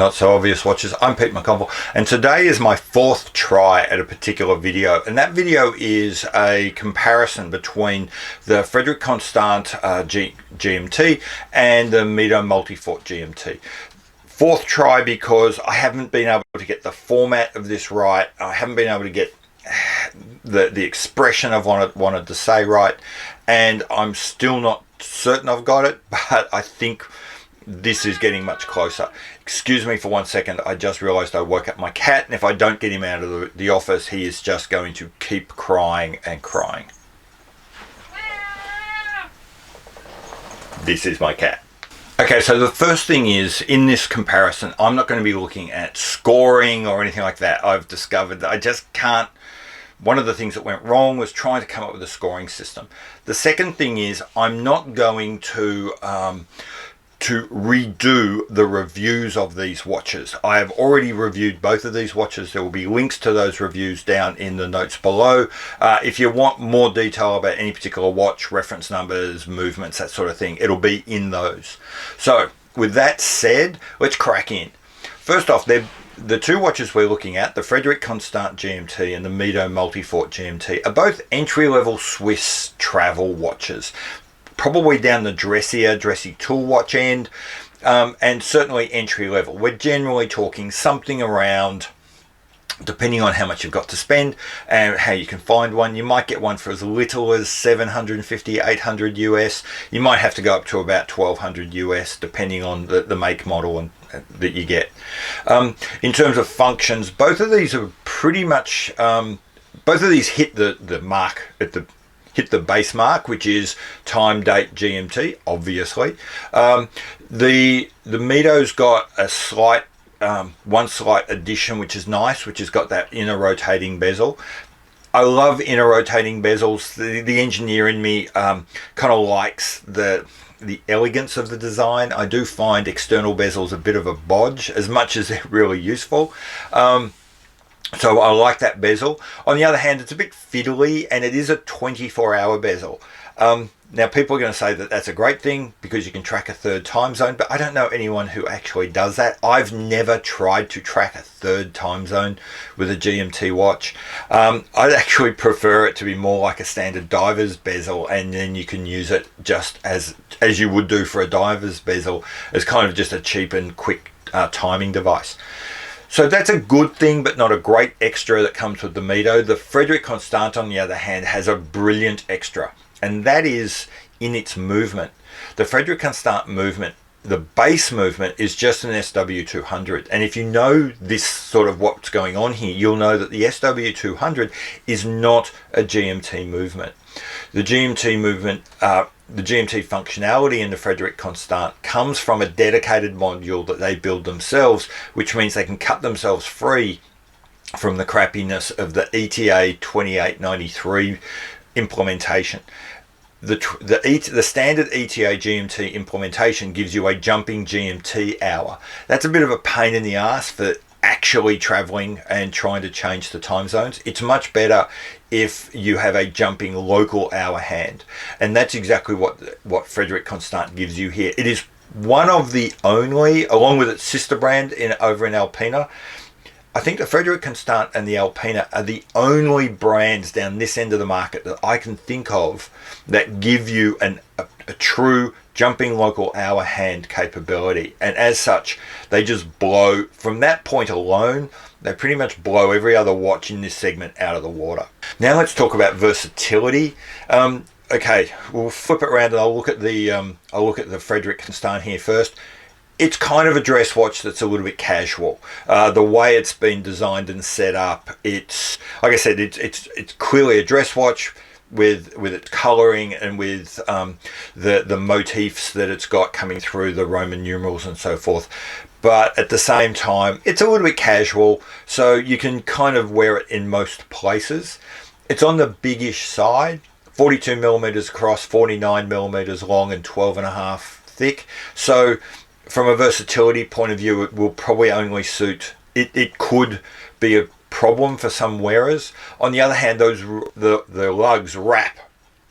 Not So Obvious Watches. I'm Pete McConville, and today is my fourth try at a particular video, and that video is a comparison between the Frederique Constant GMT and the Mido Multifort GMT. Fourth try because I haven't been able to get the format of this right. I haven't been able to get the expression I've wanted to say right, and I'm still not certain I've got it, but I think this is getting much closer. Excuse me for 1 second, I just realized I woke up my cat, and if I don't get him out of the office, he is just going to keep crying and crying. This is my cat. Okay, so the first thing is, in this comparison, I'm not going to be looking at scoring or anything like that. I've discovered that I just can't. One of the things that went wrong was trying to come up with a scoring system. The second thing is, I'm not going to redo the reviews of these watches. I have already reviewed both of these watches. There will be links to those reviews down in the notes below. If you want more detail about any particular watch, reference numbers, movements, that sort of thing, it'll be in those. So with that said, let's crack in. First off, the two watches we're looking at, the Frederique Constant GMT and the Mido Multifort GMT, are both entry-level Swiss travel watches. Probably down the dressy tool watch end, and certainly entry level. We're generally talking something around, depending on how much you've got to spend and how you can find one, you might get one for as little as 750, 800 US. You might have to go up to about 1200 US, depending on the make, model and that you get. In terms of functions, both of these are pretty much, both of these hit the mark at hit the base mark, which is time, date, GMT, obviously. The Mido's got a slight, one slight addition, which is nice, which has got that inner rotating bezel. I love inner rotating bezels. The engineer in me kind of likes the elegance of the design. I do find external bezels a bit of a bodge, as much as they're really useful. So I like that bezel. On the other hand, it's a bit fiddly, and it is a 24-hour bezel. Now, people are going to say that that's a great thing because you can track a third time zone, but I don't know anyone who actually does that. I've never tried to track a third time zone with a GMT watch. I'd actually prefer it to be more like a standard diver's bezel, and then you can use it just as you would do for a diver's bezel, as kind of just a cheap and quick timing device. So that's a good thing, but not a great extra that comes with the Mido. The Frederique Constant, on the other hand, has a brilliant extra, and that is in its movement. The Frederique Constant movement, the base movement, is just an SW200. And if you know this sort of what's going on here, you'll know that the SW200 is not a GMT movement. The GMT movement, the GMT functionality in the Frederique Constant comes from a dedicated module that they build themselves, which means they can cut themselves free from the crappiness of the ETA 2893 implementation. The standard ETA GMT implementation gives you a jumping GMT hour. That's a bit of a pain in the ass for actually traveling and trying to change the time zones. It's much better if you have a jumping local hour hand, and that's exactly what Frederique Constant gives you here. It is one of the only, along with its sister brand over in Alpina, I think the Frederique Constant and the Alpina are the only brands down this end of the market that I can think of that give you a true jumping local hour hand capability. And as such, they just blow, from that point alone, they pretty much blow every other watch in this segment out of the water. Now let's talk about versatility. Okay, we'll flip it around and I'll look at the Frederique Constant here first. It's kind of a dress watch that's a little bit casual. The way it's been designed and set up, it's, like I said, it's clearly a dress watch with its coloring and with the motifs that it's got coming through the Roman numerals and so forth. But at the same time, it's a little bit casual, so you can kind of wear it in most places. It's on the biggish side, 42 millimeters across, 49 millimeters long, and 12.5 thick. So from a versatility point of view, it will probably only suit, it could be a problem for some wearers. On the other hand, the lugs wrap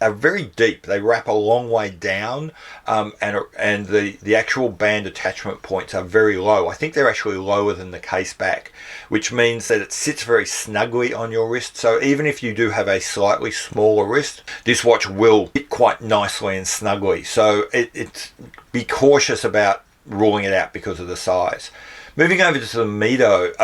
are very deep. They wrap a long way down, and the actual band attachment points are very low. I think they're actually lower than the case back, which means that it sits very snugly on your wrist. So even if you do have a slightly smaller wrist, this watch will fit quite nicely and snugly. So be cautious about ruling it out because of the size. Moving over to the Mido,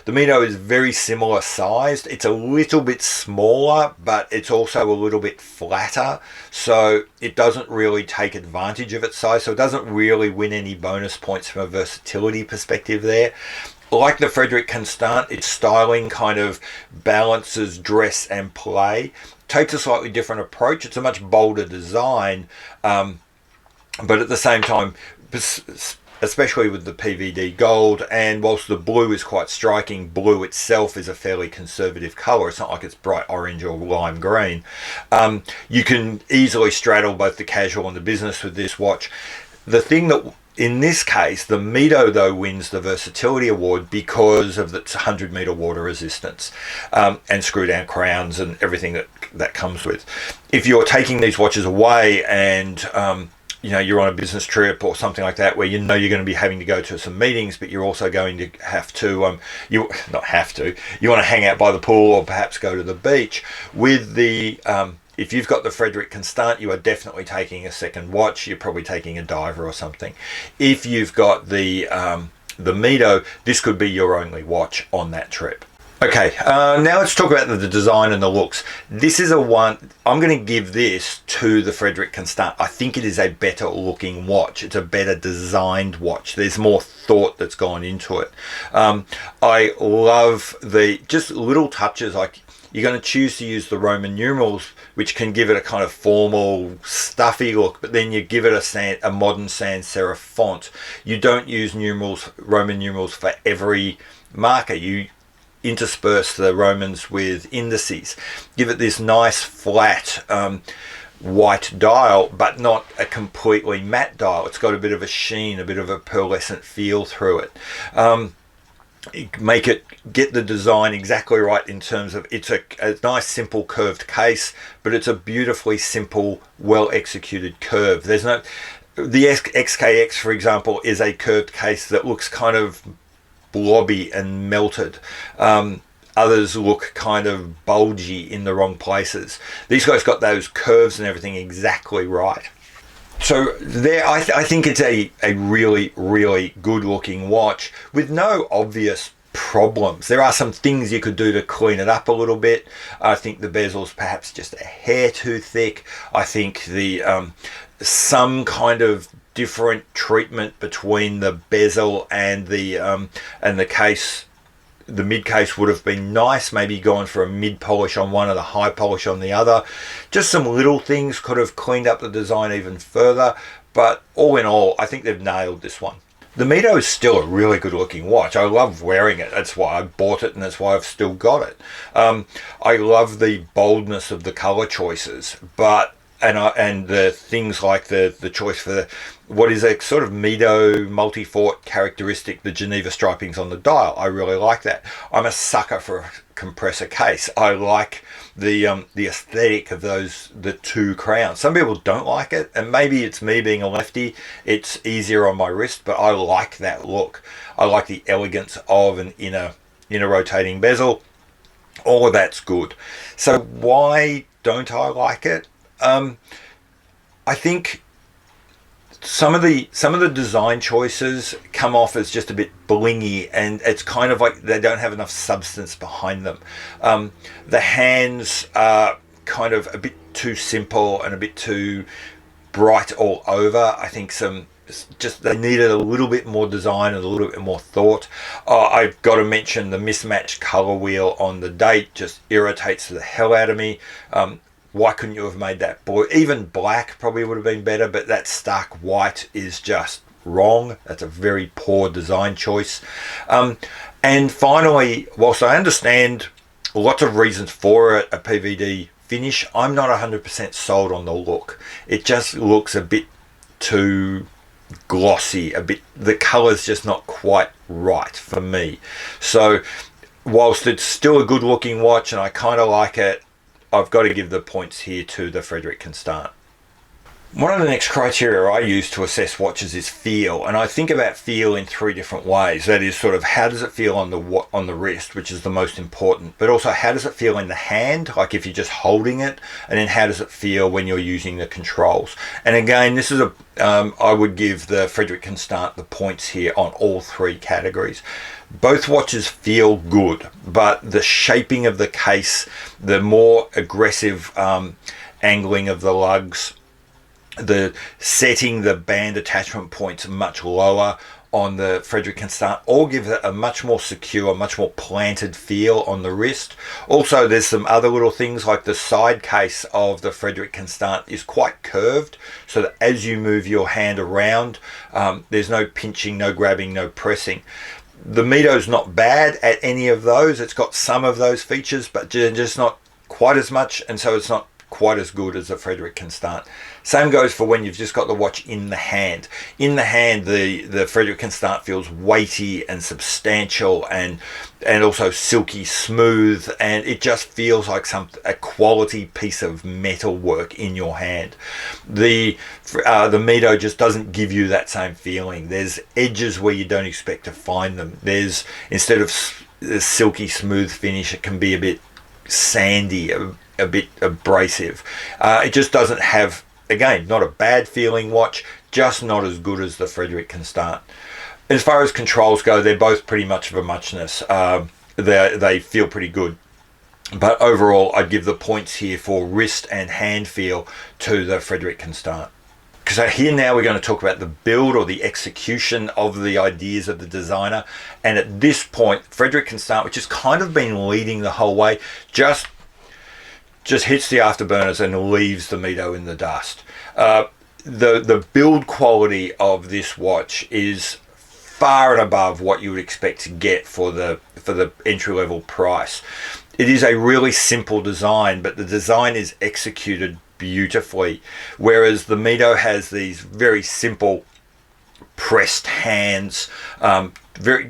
the Mido is very similar sized. It's a little bit smaller, but it's also a little bit flatter, so it doesn't really take advantage of its size, so it doesn't really win any bonus points from a versatility perspective there. Like the Frederique Constant, its styling kind of balances dress and play, takes a slightly different approach. It's a much bolder design, but at the same time, especially with the PVD gold, and whilst the blue is quite striking, blue itself is a fairly conservative colour. It's not like it's bright orange or lime green. You can easily straddle both the casual and the business with this watch. The thing that, in this case, the Mido though wins the Versatility Award because of its 100-metre water resistance, and screw-down crowns and everything that comes with. If you're taking these watches away and you're on a business trip or something like that, where you're going to be having to go to some meetings, but you're also going to have to, you want to hang out by the pool or perhaps go to the beach. With the, if you've got the Frederique Constant, you are definitely taking a second watch. You're probably taking a diver or something. If you've got the Mido, this could be your only watch on that trip. Okay, now let's talk about the design and the looks. This is one, I'm going to give this to the Frederique Constant. I think it is a better looking watch. It's a better designed watch. There's more thought that's gone into it. I love the just little touches, like you're going to choose to use the Roman numerals, which can give it a kind of formal, stuffy look, but then you give it a modern sans serif font. You don't use Roman numerals for every marker. You intersperse the Romans with indices, give it this nice flat white dial, but not a completely matte dial. It's got a bit of a sheen, a bit of a pearlescent feel through it. Get the design exactly right in terms of it's a nice simple curved case, but it's a beautifully simple, well executed curve. The XKX, for example, is a curved case that looks kind of blobby and melted. Others look kind of bulgy in the wrong places. These guys got those curves and everything exactly right. So there, I think it's a really, really good looking watch with no obvious problems. There are some things you could do to clean it up a little bit. I think the bezel's perhaps just a hair too thick. I think the some kind of different treatment between the bezel and the case, the mid case would have been nice. Maybe going for a mid polish on one and a high polish on the other. Just some little things could have cleaned up the design even further, but all in all, I think they've nailed this one. The Mido is still a really good looking watch. I love wearing it. That's why I bought it, and that's why I've still got it. I love the boldness of the color choices, and the things like the choice for what is a sort of Mido multi-fort characteristic, the Geneva stripings on the dial. I really like that. I'm a sucker for a compressor case. I like the aesthetic of the two crowns. Some people don't like it, and maybe it's me being a lefty. It's easier on my wrist, but I like that look. I like the elegance of an inner rotating bezel. All of that's good. So why don't I like it? I think some of the design choices come off as just a bit blingy, and it's kind of like they don't have enough substance behind them. The hands are kind of a bit too simple and a bit too bright all over. I think they needed a little bit more design and a little bit more thought. I've got to mention the mismatched color wheel on the date just irritates the hell out of me. Why couldn't you have made that blue? Even black probably would have been better, but that stark white is just wrong. That's a very poor design choice. And finally, whilst I understand lots of reasons for it, a PVD finish, I'm not 100% sold on the look. It just looks a bit too glossy, the color's just not quite right for me. So whilst it's still a good looking watch and I kind of like it, I've got to give the points here to the Frederique Constant. One of the next criteria I use to assess watches is feel, and I think about feel in three different ways. That is sort of how does it feel on the wrist, which is the most important, but also how does it feel in the hand, like if you're just holding it, and then how does it feel when you're using the controls. And again, this is I would give the Frederique Constant the points here on all three categories. Both watches feel good, but the shaping of the case, the more aggressive angling of the lugs, the setting the band attachment points much lower on the Frederique Constant all give it a much more secure, much more planted feel on the wrist. Also, there's some other little things like the side case of the Frederique Constant is quite curved, so that as you move your hand around, there's no pinching, no grabbing, no pressing. The Mido's not bad at any of those. It's got some of those features, but just not quite as much, and so it's not quite as good as the Frederique Constant. Same goes for when you've just got the watch in the hand. In the hand, the Frederique Constant feels weighty and substantial and also silky smooth, and it just feels like a quality piece of metal work in your hand. The Mido just doesn't give you that same feeling. There's edges where you don't expect to find them. There's, instead of the silky smooth finish, it can be a bit sandy, a bit abrasive. It just doesn't have, again, not a bad feeling watch, just not as good as the Frederique Constant. As far as controls go, they're both pretty much of a muchness. They feel pretty good. But overall, I'd give the points here for wrist and hand feel to the Frederique Constant. So here now we're going to talk about the build or the execution of the ideas of the designer. And at this point, Frederique Constant, which has kind of been leading the whole way, just hits the afterburners and leaves the Mido in the dust. The build quality of this watch is far and above what you would expect to get for the entry-level price. It is a really simple design, but the design is executed beautifully, whereas the Mido has these very simple pressed hands,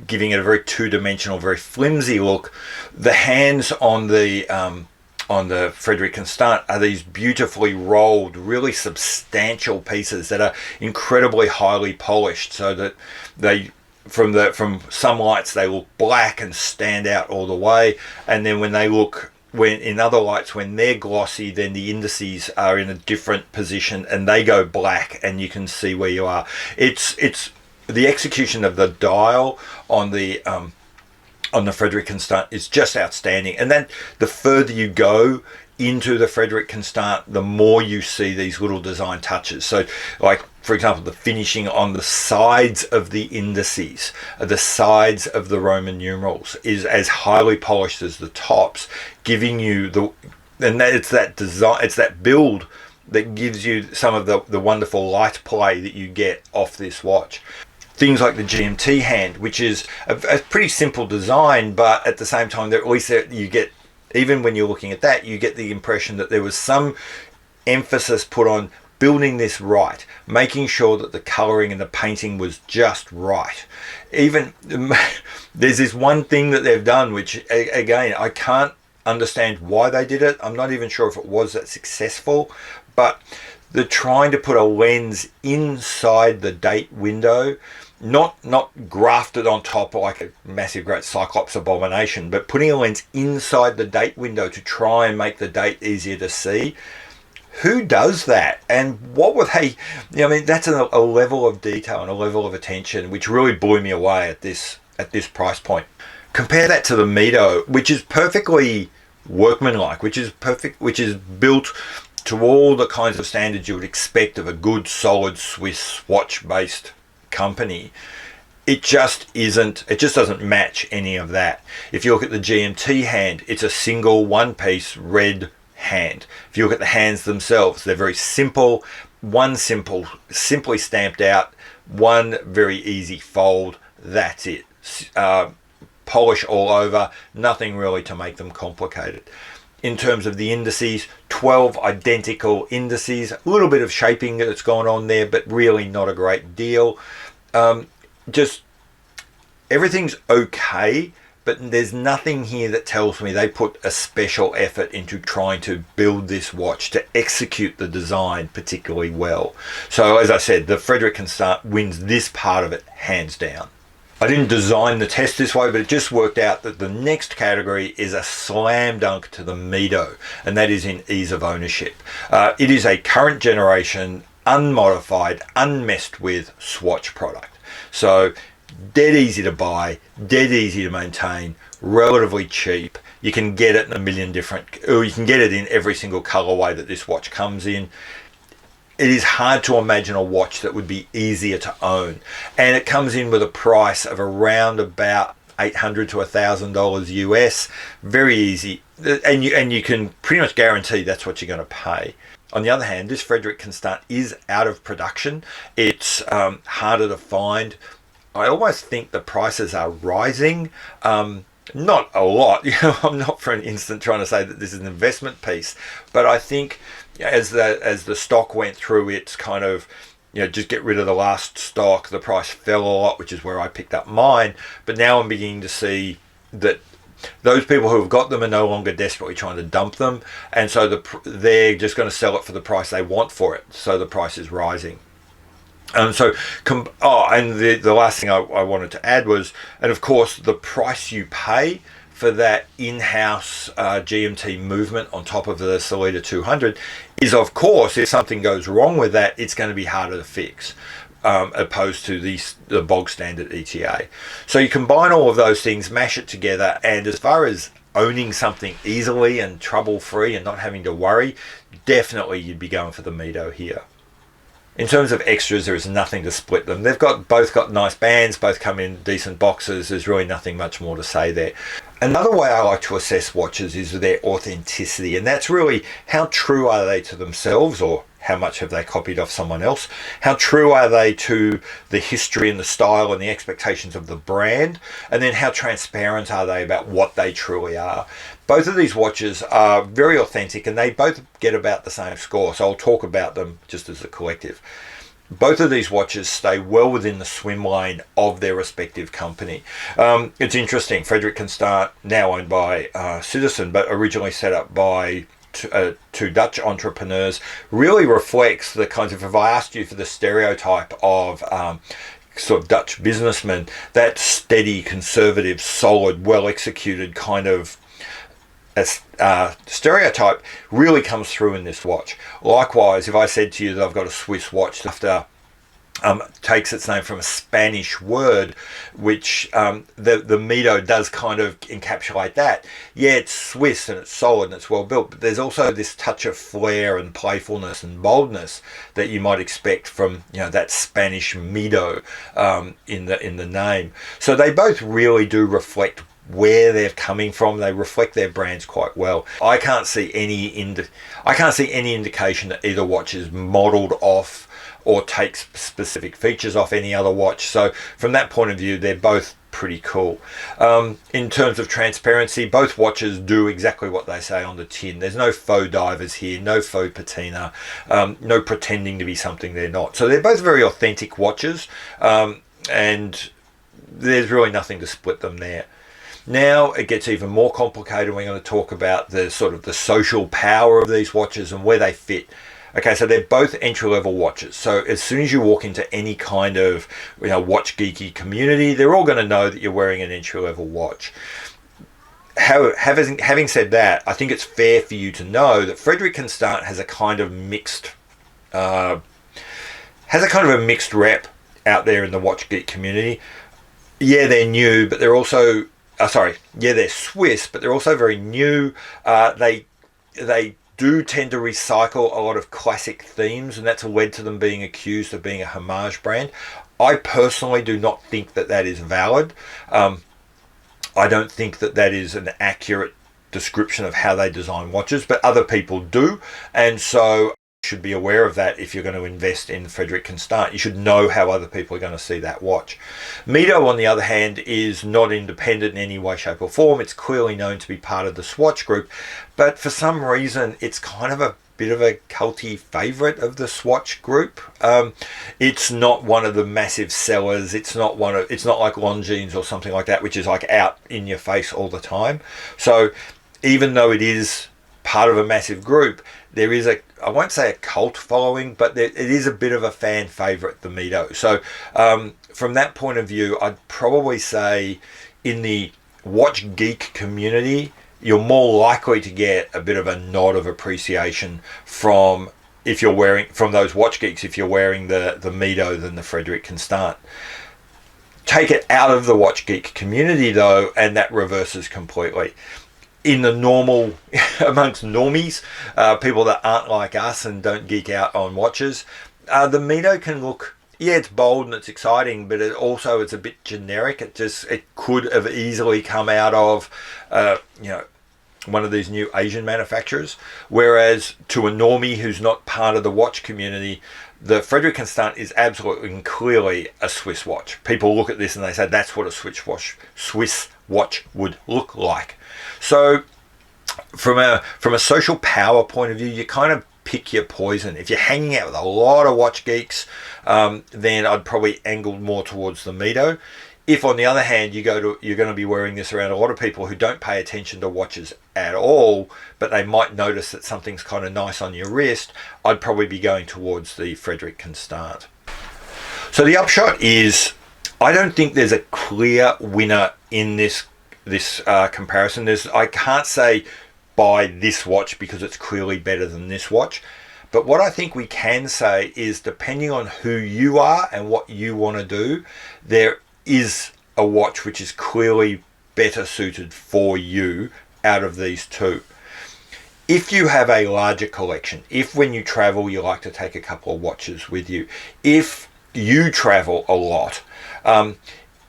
giving it a very two-dimensional, very flimsy look. The hands on the Frederique Constant are these beautifully rolled, really substantial pieces that are incredibly highly polished, so that they, from some lights, they look black and stand out all the way, and then when in other lights, when they're glossy, then the indices are in a different position and they go black, and you can see where you are. It's the execution of the dial on the Frederique Constant is just outstanding. And then the further you go into the Frederique Constant, the more you see these little design touches. So, like, for example, the finishing on the sides of the indices, the sides of the Roman numerals, is as highly polished as the tops, giving you it's that design, it's that build that gives you some of the wonderful light play that you get off this watch. Things like the GMT hand, which is a pretty simple design, but at the same time, at least you get, even when you're looking at that, you get the impression that there was some emphasis put on building this right, making sure that the colouring and the painting was just right. Even there's this one thing that they've done, which again, I can't understand why they did it. I'm not even sure if it was that successful, but they're trying to put a lens inside the date window, not grafted on top like a massive great Cyclops abomination, but putting a lens inside the date window to try and make the date easier to see. Who does that? And what were they, I mean, that's a level of detail and a level of attention which really blew me away at this price point. Compare that to the Mido, which is perfectly workmanlike, which is built to all the kinds of standards you would expect of a good, solid Swiss watch-based company. It just doesn't match any of that. If you look at the GMT hand, it's a single one-piece red hand. If you look at the hands themselves, they're very simple, simply stamped out, one very easy fold, that's it. Polish all over, nothing really to make them complicated. In terms of the indices, 12 identical indices, a little bit of shaping that's gone on there, but really not a great deal. Just everything's okay, but there's nothing here that tells me they put a special effort into trying to build this watch to execute the design particularly well. So as I said, the Frederique wins this part of it hands down. I didn't design the test this way, but it just worked out that the next category is a slam dunk to the Mido, and that is in ease of ownership. It is a current generation, unmodified, unmessed with swatch product. So dead easy to buy, dead easy to maintain, relatively cheap. You can get it in a million different, or you can get it in every single colorway that this watch comes in. It is hard to imagine a watch that would be easier to own, and it comes in with a price of around about $800 to $1,000 US. Very easy, and you can pretty much guarantee that's what you're going to pay. On the other hand, this Frederique Constant is out of production. It's harder to find. I almost think the prices are rising. Not a lot. I'm not for an instant trying to say that this is an investment piece, but I think as the stock went through its kind of, just get rid of the last stock, the price fell a lot, which is where I picked up mine. But now I'm beginning to see that those people who have got them are no longer desperately trying to dump them, and so they're just going to sell it for the price they want for it. So the price is rising. And the last thing I wanted to add was, and of course, the price you pay for that in-house GMT movement on top of the Versatility 200 is, of course, if something goes wrong with that, it's going to be harder to fix, opposed to the bog standard ETA. So you combine all of those things, mash it together, and as far as owning something easily and trouble-free and not having to worry, definitely you'd be going for the Mido here. In terms of extras, there is nothing to split them. They've both got nice bands, both come in decent boxes. There's really nothing much more to say there. Another way I like to assess watches is their authenticity, and that's really how true are they to themselves, or how much have they copied off someone else? How true are they to the history and the style and the expectations of the brand? And then how transparent are they about what they truly are? Both of these watches are very authentic, and they both get about the same score, so I'll talk about them just as a collective. Both of these watches stay well within the swim lane of their respective company. It's interesting, Frederique Constant, now owned by Citizen, but originally set up by two Dutch entrepreneurs, really reflects the kinds of, if I asked you for the stereotype of sort of Dutch businessman, that steady, conservative, solid, well executed kind of stereotype really comes through in this watch. Likewise, if I said to you that I've got a Swiss watch after takes its name from a Spanish word, which the Mido does kind of encapsulate that. Yeah, it's Swiss and it's solid and it's well built, but there's also this touch of flair and playfulness and boldness that you might expect from that Spanish Mido in the name. So they both really do reflect where they're coming from. They reflect their brands quite well. I can't see any indication that either watch is modeled off or takes specific features off any other watch. So from that point of view, they're both pretty cool. In terms of transparency, both watches do exactly what they say on the tin. There's no faux divers here, no faux patina, no pretending to be something they're not. So they're both very authentic watches, and there's really nothing to split them there. Now it gets even more complicated. We're going to talk about the sort of the social power of these watches and where they fit. Okay, so they're both entry-level watches. So as soon as you walk into any kind of watch geeky community, they're all going to know that you're wearing an entry-level watch. Having said that, I think it's fair for you to know that Frederique Constant has a kind of mixed rep out there in the watch geek community. Yeah, they're new, but they're also they're Swiss, but they're also very new. They do tend to recycle a lot of classic themes, and that's led to them being accused of being a homage brand. I personally do not think that is valid. I don't think that is an accurate description of how they design watches, but other people do, and so should be aware of that if you're going to invest in Frederique Constant. You should know how other people are going to see that watch. Mido, on the other hand, is not independent in any way, shape or form. It's clearly known to be part of the Swatch group, but for some reason it's kind of a bit of a culty favorite of the Swatch group. It's not one of the massive sellers. It's not like Longines or something like that, which is like out in your face all the time. So even though it is part of a massive group, there is I won't say a cult following, but it is a bit of a fan favorite, the Mido. So from that point of view, I'd probably say in the watch geek community, you're more likely to get a bit of a nod of appreciation from those watch geeks if you're wearing the Mido than the Frederique Constant. Take it out of the watch geek community though, and that reverses completely. In the normal, amongst normies, people that aren't like us and don't geek out on watches, the Mido can look, yeah, it's bold and it's exciting, but it's a bit generic. It could have easily come out of, one of these new Asian manufacturers. Whereas to a normie who's not part of the watch community, the Frederique Constant is absolutely and clearly a Swiss watch. People look at this and they say that's what a Swiss watch would look like. So from a social power point of view, you kind of pick your poison. If you're hanging out with a lot of watch geeks, then I'd probably angle more towards the Mido. If on the other hand you're going to be wearing this around a lot of people who don't pay attention to watches at all, but they might notice that something's kind of nice on your wrist, I'd probably be going towards the Frederique Constant. So the upshot is, I don't think there's a clear winner in this comparison. I can't say buy this watch because it's clearly better than this watch. But what I think we can say is, depending on who you are and what you want to do, there is a watch which is clearly better suited for you out of these two. If you have a larger collection, if when you travel you like to take a couple of watches with you, if you travel a lot,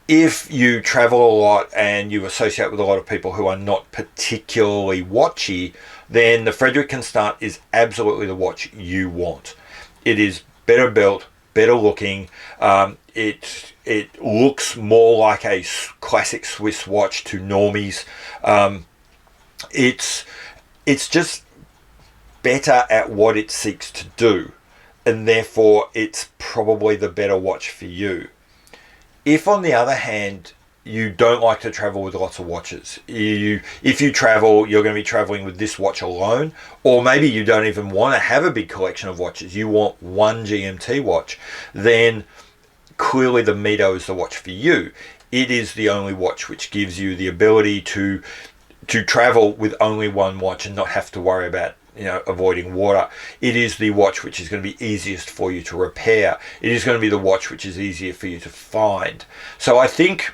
if you travel a lot and you associate with a lot of people who are not particularly watchy, then the Frederique Constant is absolutely the watch you want. It is better built, better looking. It looks more like a classic Swiss watch to normies. It's just better at what it seeks to do, and therefore it's probably the better watch for you. If on the other hand you don't like to travel with lots of watches, if you travel, you're going to be traveling with this watch alone, or maybe you don't even want to have a big collection of watches, you want one GMT watch, then clearly the Mido is the watch for you. It is the only watch which gives you the ability to travel with only one watch and not have to worry about avoiding water. It is the watch which is going to be easiest for you to repair. It is going to be the watch which is easier for you to find. So I think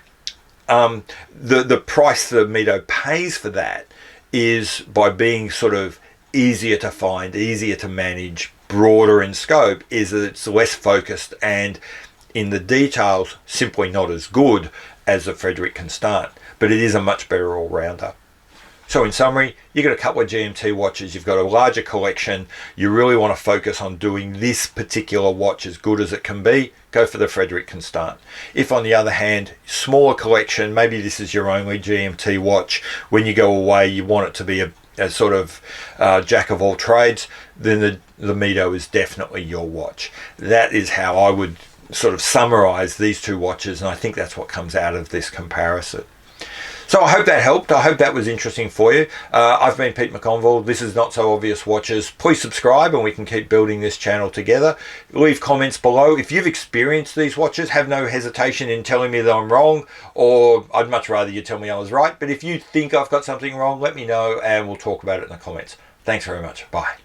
the price the Mido pays for that is by being sort of easier to find, easier to manage, broader in scope, is that it's less focused and in the details simply not as good as the Frederique Constant, but it is a much better all-rounder. So in summary, you've got a couple of GMT watches, you've got a larger collection, you really want to focus on doing this particular watch as good as it can be, go for the Frederique Constant. If on the other hand, smaller collection, maybe this is your only GMT watch, when you go away you want it to be a sort of jack of all trades, then the Mido is definitely your watch. That is how I would sort of summarize these two watches, and I think that's what comes out of this comparison. So I hope that helped. I hope that was interesting for you. I've been Pete McConville. This is Not So Obvious Watches. Please subscribe and we can keep building this channel together. Leave comments below. If you've experienced these watches, have no hesitation in telling me that I'm wrong, or I'd much rather you tell me I was right. But if you think I've got something wrong, let me know and we'll talk about it in the comments. Thanks very much. Bye.